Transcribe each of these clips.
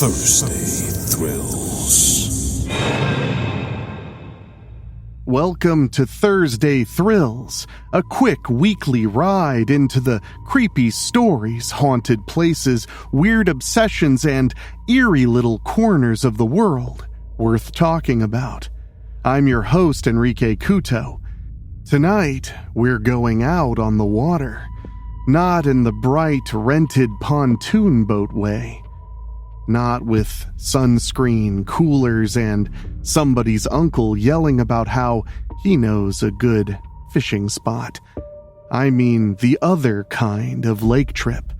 Thursday Thrills. Welcome to Thursday Thrills, a quick weekly ride into the creepy stories, haunted places, weird obsessions, and eerie little corners of the world worth talking about. I'm your host, Enrique Couto. Tonight, we're going out on the water, not in the bright, rented pontoon boat way. Not with sunscreen, coolers, and somebody's uncle yelling about how he knows a good fishing spot. I mean the other kind of lake trip.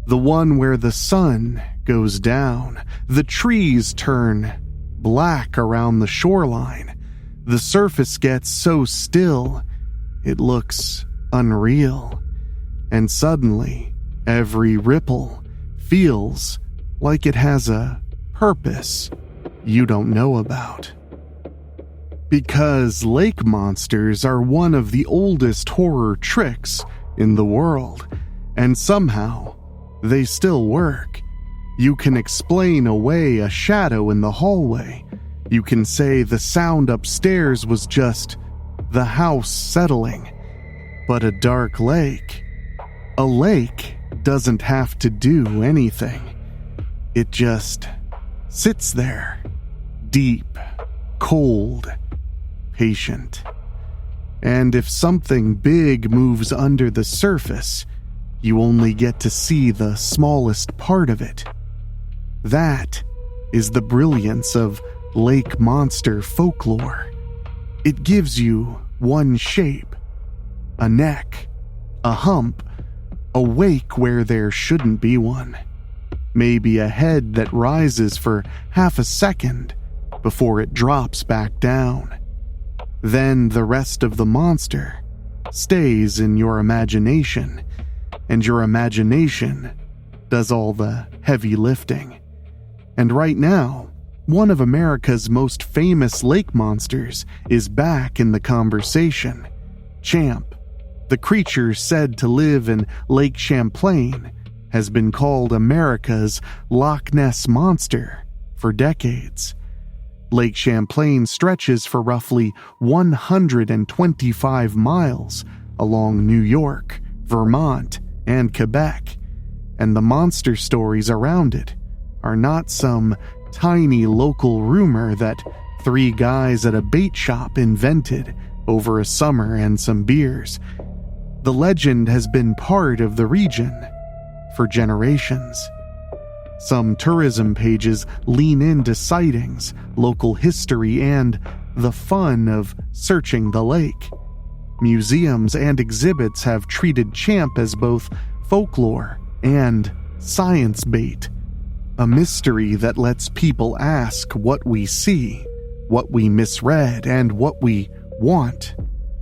The one where the sun goes down, the trees turn black around the shoreline, the surface gets so still it looks unreal, and suddenly every ripple feels like it has a purpose you don't know about. Because lake monsters are one of the oldest horror tricks in the world, and somehow they still work. You can explain away a shadow in the hallway. You can say the sound upstairs was just the house settling. But a dark lake, a lake doesn't have to do anything. It just sits there, deep, cold, patient. And if something big moves under the surface, you only get to see the smallest part of it. That is the brilliance of lake monster folklore. It gives you one shape, a neck, a hump, a wake where there shouldn't be one. Maybe a head that rises for half a second before it drops back down. Then the rest of the monster stays in your imagination, and your imagination does all the heavy lifting. And right now, one of America's most famous lake monsters is back in the conversation. Champ, the creature said to live in Lake Champlain, has been called America's Loch Ness Monster for decades. Lake Champlain stretches for roughly 125 miles along New York, Vermont, and Quebec, and the monster stories around it are not some tiny local rumor that 3 guys at a bait shop invented over a summer and some beers. The legend has been part of the region for generations. Some tourism pages lean into sightings, local history, and the fun of searching the lake. Museums and exhibits have treated Champ as both folklore and science bait, a mystery that lets people ask what we see, what we misread, and what we want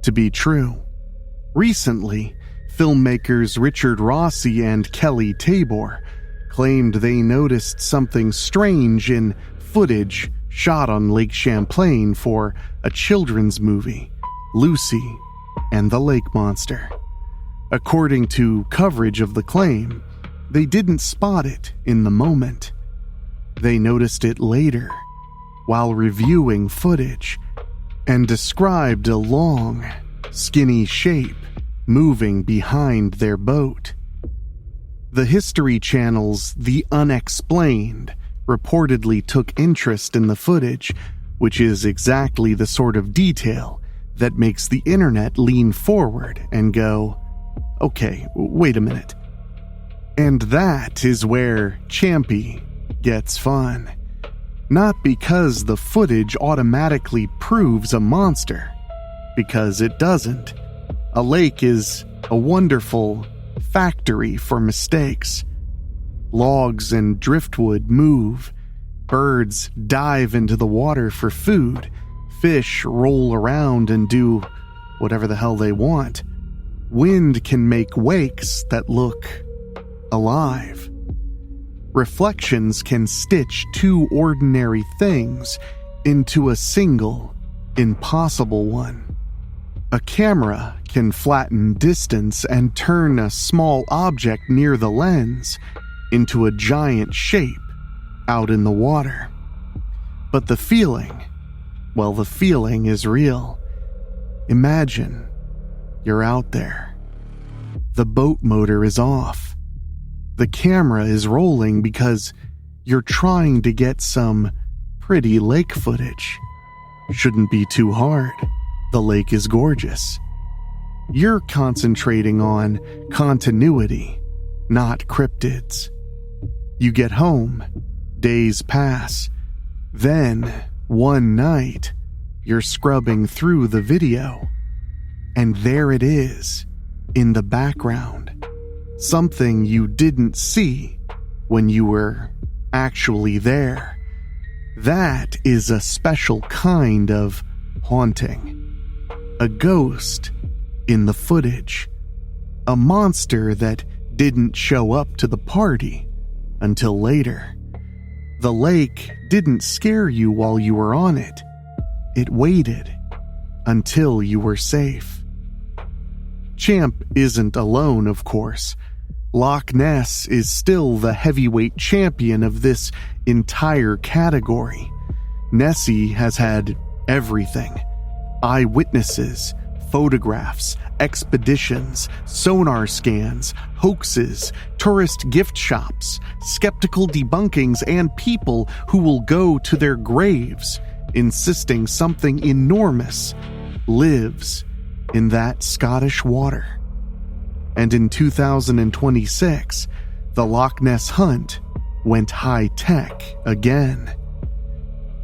to be true. Recently, filmmakers Richard Rossi and Kelly Tabor claimed they noticed something strange in footage shot on Lake Champlain for a children's movie, Lucy and the Lake Monster. According to coverage of the claim, they didn't spot it in the moment. They noticed it later, while reviewing footage, and described a long, skinny shape moving behind their boat. The History Channel's The Unexplained reportedly took interest in the footage, which is exactly the sort of detail that makes the internet lean forward and go, okay, wait a minute. And that is where Champy gets fun. Not because the footage automatically proves a monster, because it doesn't. A lake is a wonderful factory for mistakes. Logs and driftwood move, birds dive into the water for food, fish roll around and do whatever the hell they want. Wind can make wakes that look alive. Reflections can stitch 2 ordinary things into a single, impossible one. A camera can flatten distance and turn a small object near the lens into a giant shape out in the water. But the feeling is real. Imagine you're out there. The boat motor is off. The camera is rolling because you're trying to get some pretty lake footage. Shouldn't be too hard. The lake is gorgeous. You're concentrating on continuity, not cryptids. You get home, days pass, then one night you're scrubbing through the video, and there it is, in the background. Something you didn't see when you were actually there. That is a special kind of haunting. A ghost in the footage. A monster that didn't show up to the party until later. The lake didn't scare you while you were on it. It waited until you were safe. Champ isn't alone, of course. Loch Ness is still the heavyweight champion of this entire category. Nessie has had everything. Eyewitnesses, photographs, expeditions, sonar scans, hoaxes, tourist gift shops, skeptical debunkings, and people who will go to their graves insisting something enormous lives in that Scottish water. And in 2026, the Loch Ness hunt went high-tech again.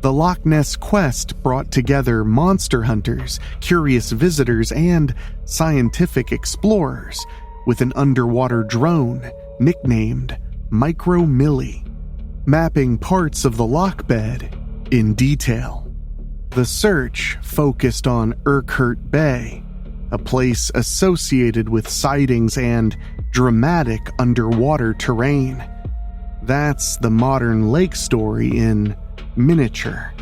The Loch Ness quest brought together monster hunters, curious visitors, and scientific explorers with an underwater drone nicknamed Micro Millie, mapping parts of the loch bed in detail. The search focused on Urquhart Bay, a place associated with sightings and dramatic underwater terrain. That's the modern lake story in miniature.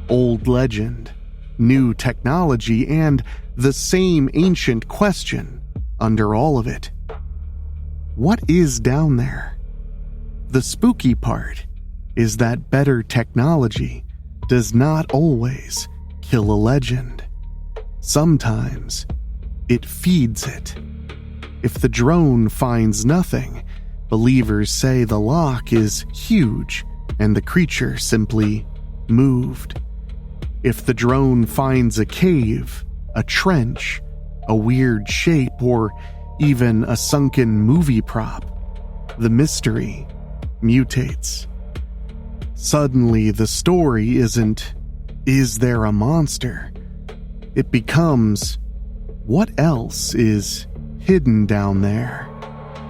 Old legend, new technology, and the same ancient question under all of it. What is down there? The spooky part is that better technology does not always kill a legend. Sometimes it feeds it. If the drone finds nothing, believers say the loch is huge and the creature simply moved. If the drone finds a cave, a trench, a weird shape, or even a sunken movie prop, the mystery mutates. Suddenly, the story isn't, "Is there a monster?" It becomes, "What else is hidden down there?"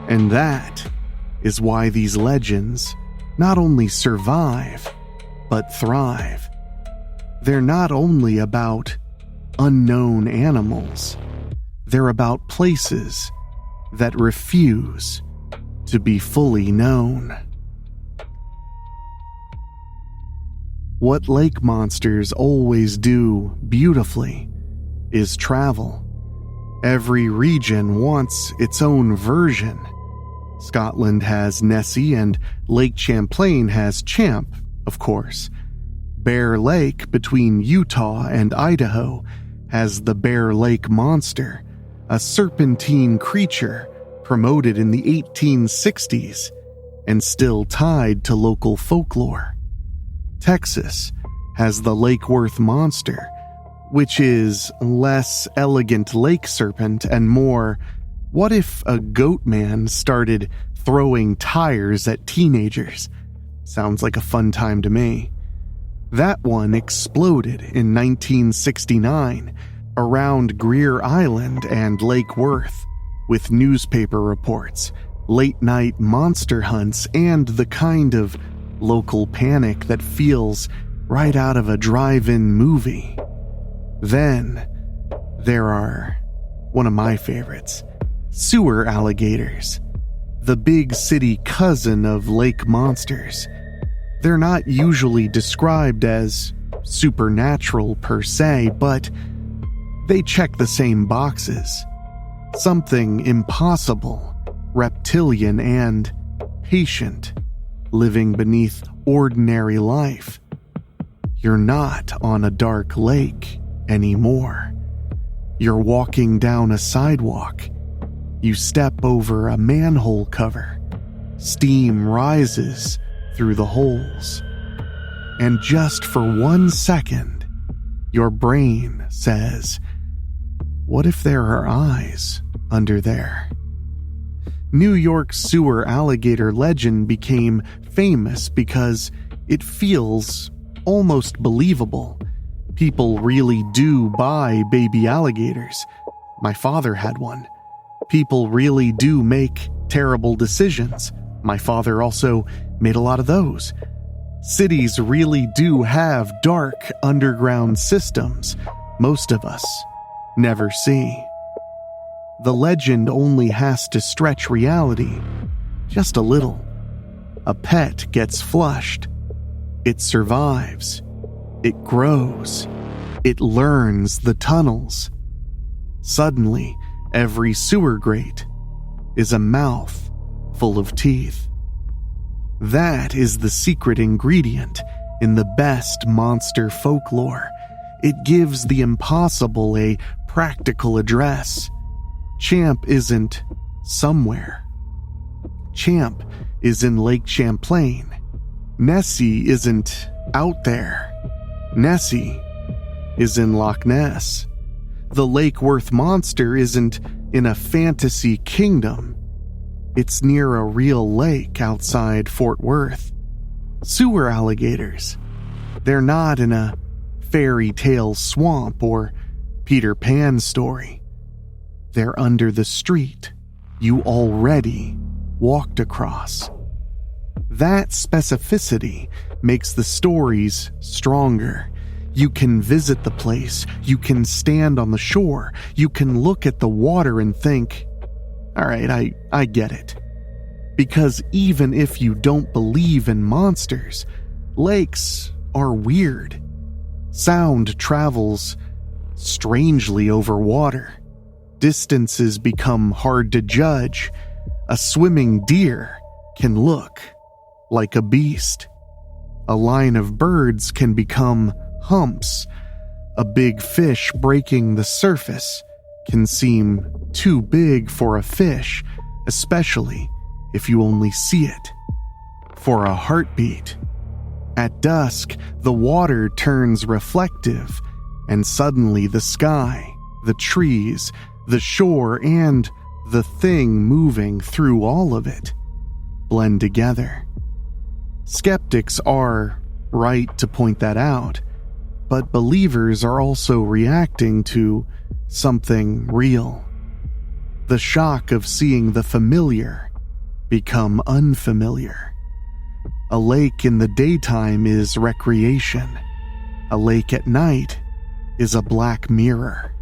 And that is why these legends not only survive, but thrive. They're not only about unknown animals, they're about places that refuse to be fully known. What lake monsters always do beautifully is travel. Every region wants its own version. Scotland has Nessie and Lake Champlain has Champ, of course. Bear Lake between Utah and Idaho has the Bear Lake Monster, a serpentine creature promoted in the 1860s and still tied to local folklore. Texas has the Lake Worth Monster, which is less elegant lake serpent and more, what if a goat man started throwing tires at teenagers? Sounds like a fun time to me. That one exploded in 1969 around Greer Island and Lake Worth, with newspaper reports, late-night monster hunts, and the kind of local panic that feels right out of a drive-in movie. Then there are one of my favorites, sewer alligators, the big city cousin of lake monsters. They're not usually described as supernatural per se, but they check the same boxes. Something impossible, reptilian, and patient, living beneath ordinary life. You're not on a dark lake anymore. You're walking down a sidewalk. You step over a manhole cover. Steam rises through the holes. And just for 1 second, your brain says, what if there are eyes under there? New York's sewer alligator legend became famous because it feels almost believable. People really do buy baby alligators. My father had one. People really do make terrible decisions. My father also made a lot of those. Cities really do have dark underground systems most of us never see. The legend only has to stretch reality just a little. A pet gets flushed. It survives. It grows. It learns the tunnels. Suddenly, every sewer grate is a mouth full of teeth. That is the secret ingredient in the best monster folklore. It gives the impossible a practical address. Champ isn't somewhere. Champ is in Lake Champlain. Nessie isn't out there. Nessie is in Loch Ness. The Lake Worth Monster isn't in a fantasy kingdom. It's near a real lake outside Fort Worth. Sewer alligators. They're not in a fairy tale swamp or Peter Pan story. They're under the street you already walked across. That specificity makes the stories stronger. You can visit the place, you can stand on the shore, you can look at the water and think, all right, I get it. Because even if you don't believe in monsters, lakes are weird. Sound travels strangely over water. Distances become hard to judge. A swimming deer can look like a beast. A line of birds can become humps. A big fish breaking the surface can seem too big for a fish, especially if you only see it for a heartbeat. At dusk, the water turns reflective, and suddenly the sky, the trees, the shore, and the thing moving through all of it blend together. Skeptics are right to point that out, but believers are also reacting to something real. The shock of seeing the familiar become unfamiliar. A lake in the daytime is recreation. A lake at night is a black mirror.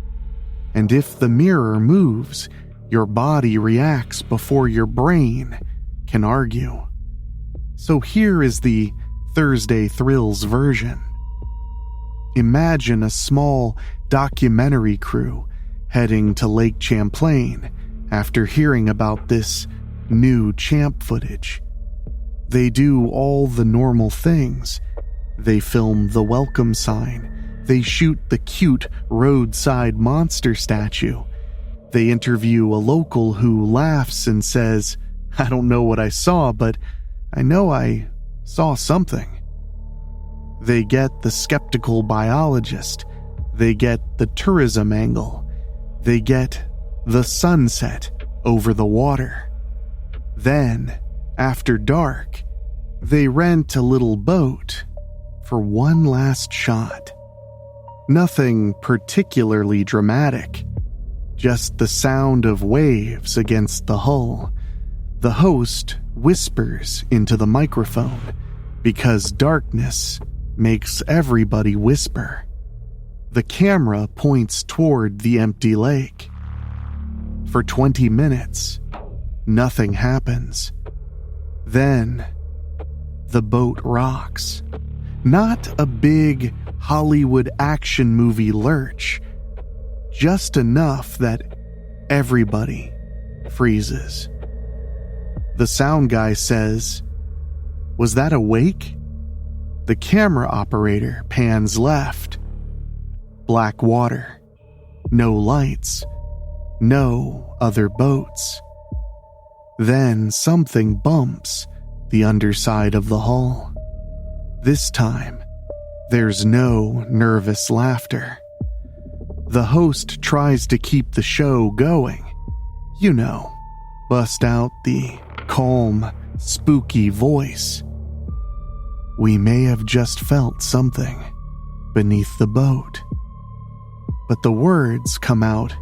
And if the mirror moves, your body reacts before your brain can argue. So here is the Thursday Thrills version. Imagine a small documentary crew heading to Lake Champlain after hearing about this new champ footage. They do all the normal things. They film the welcome sign. They shoot the cute roadside monster statue. They interview a local who laughs and says, I don't know what I saw, but I know I saw something. They get the skeptical biologist. They get the tourism angle. They get the sunset over the water. Then, after dark, they rent a little boat for one last shot. Nothing particularly dramatic, just the sound of waves against the hull. The host whispers into the microphone because darkness makes everybody whisper. The camera points toward the empty lake. For 20 minutes, nothing happens. Then, the boat rocks. Not a big Hollywood action movie lurch, just enough that everybody freezes. The sound guy says, Was that a wake? The camera operator pans left. Black water. No lights. No other boats. Then something bumps the underside of the hull. This time, there's no nervous laughter. The host tries to keep the show going. You know, bust out the calm, spooky voice. We may have just felt something beneath the boat. But the words come out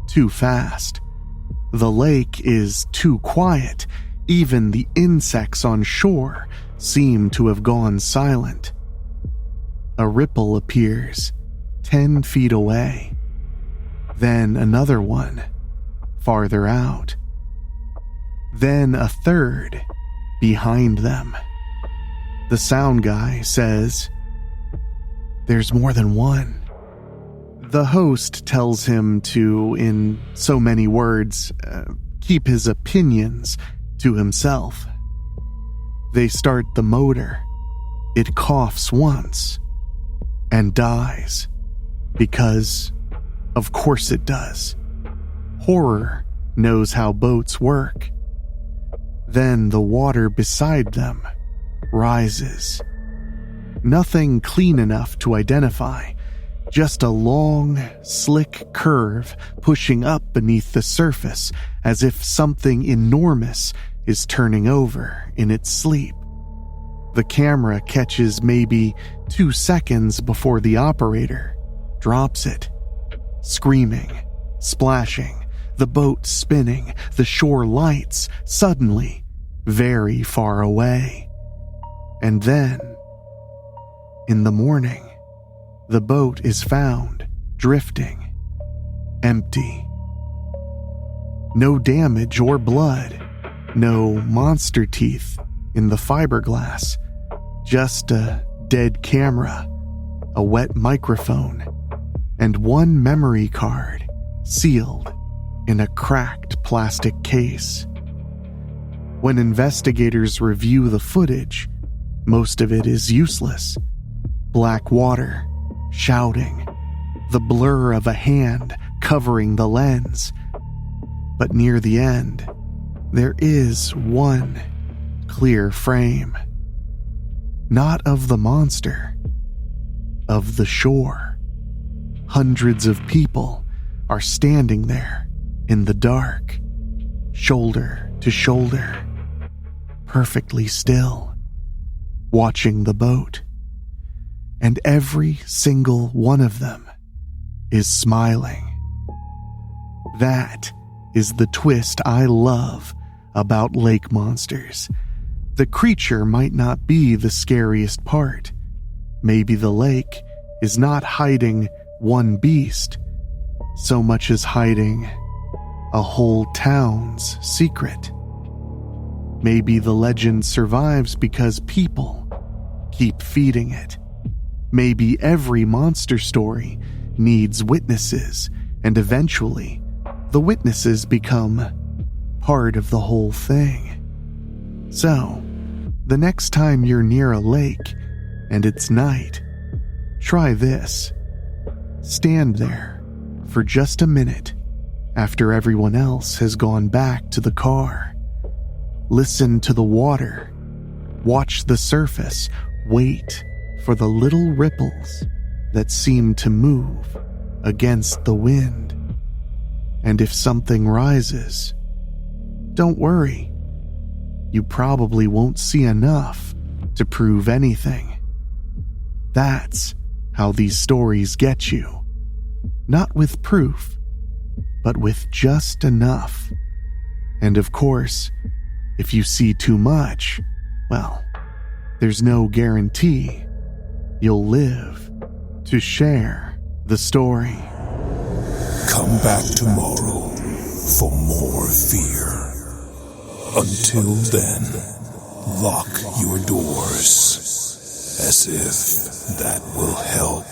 too fast. The lake is too quiet. Even the insects on shore seem to have gone silent. A ripple appears 10 feet away. Then another one farther out. Then a third behind them. The sound guy says, "There's more than one." The host tells him to, in so many words, keep his opinions to himself. They start the motor. It coughs once and dies. Because, of course it does. Horror knows how boats work. Then the water beside them rises. Nothing clean enough to identify. Just a long, slick curve pushing up beneath the surface as if something enormous is turning over in its sleep. The camera catches maybe 2 seconds before the operator drops it. Screaming, splashing, the boat spinning, the shore lights suddenly very far away. And then, in the morning, the boat is found drifting, empty. No damage or blood, no monster teeth in the fiberglass, just a dead camera, a wet microphone, and one memory card sealed in a cracked plastic case. When investigators review the footage, most of it is useless. Black water, shouting, the blur of a hand covering the lens. But near the end, there is one clear frame. Not of the monster, of the shore. Hundreds of people are standing there in the dark, shoulder to shoulder, perfectly still, watching the boat. And every single one of them is smiling. That is the twist I love about lake monsters. The creature might not be the scariest part. Maybe the lake is not hiding one beast, so much as hiding a whole town's secret. Maybe the legend survives because people keep feeding it. Maybe every monster story needs witnesses, and eventually, the witnesses become part of the whole thing. So, the next time you're near a lake and it's night, try this. Stand there for just a minute after everyone else has gone back to the car. Listen to the water. Watch the surface. Wait for the little ripples that seem to move against the wind. And if something rises, don't worry. You probably won't see enough to prove anything. That's how these stories get you. Not with proof, but with just enough. And of course, if you see too much, well, there's no guarantee you'll live to share the story. Come back tomorrow for more fear. Until then, lock your doors, as if that will help.